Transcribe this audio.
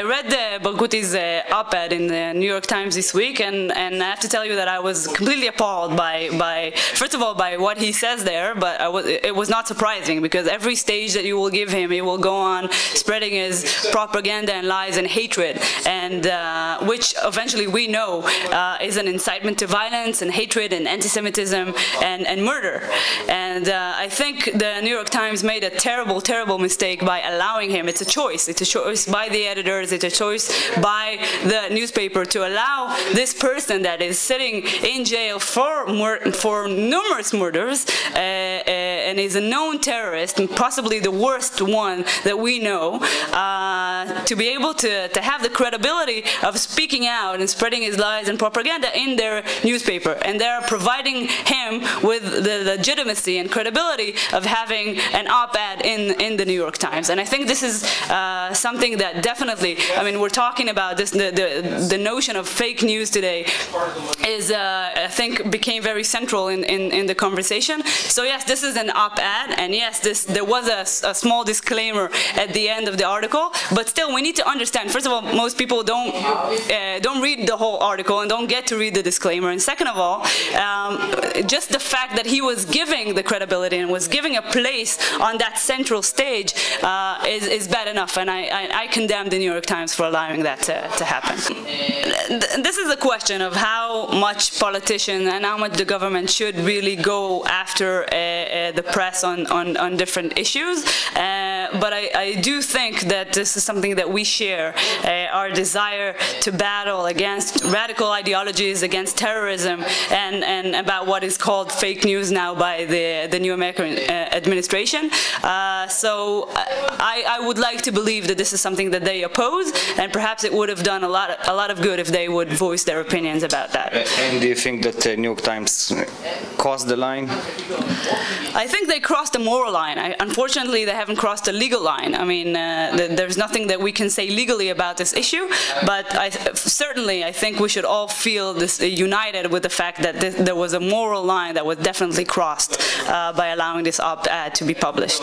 read Barghouti's op-ed in the New York Times this week, and I have to tell you that I was completely appalled by first of all, by what he says there, but it was not surprising, because every stage that you will give him, he will go on spreading his propaganda and lies and hatred, and which eventually we know is an incitement to violence and hatred and anti-Semitism and murder. And I think the New York Times made a terrible, terrible mistake by allowing him. It's a choice. It's a choice by the editors. It's a choice by the newspaper to allow this person that is sitting in jail for numerous murders and is a known terrorist, and possibly the worst one that we know, to be able to have the credibility of speaking out and spreading his lies and propaganda in their newspaper. And they're providing him with the legitimacy and credibility of having an op-ed in the New York Times. And I think this is something that definitely, I mean, we're talking about this, the notion of fake news today is, I think, became very central in the conversation. So yes, this is an op-ed, and yes, there was a small disclaimer at the end of the article, but still we need to understand, first of all, most people don't read the whole article and don't get to read the disclaimer, and second of all, just the fact that he was giving the credibility and was giving a place on that central stage is bad enough, and I condemn the New York Times for allowing that to happen. This is a question of how much politicians and how much the government should really go after the press on different issues, but I do think that this is something that we share, our desire to battle against radical ideologies, against terrorism, and about what is called fake news now by the new American administration. So I would like to believe that this is something that they oppose, and perhaps it would have done a lot of good if they would voice their opinions about that. And do you think that the New York Times crossed the line? I think they crossed the moral line. Unfortunately, they haven't crossed the legal line. I mean, there's nothing that we can say legally about this issue, but certainly I think we should all feel united with the fact that there was a moral line that was definitely crossed by allowing this op-ed to be published.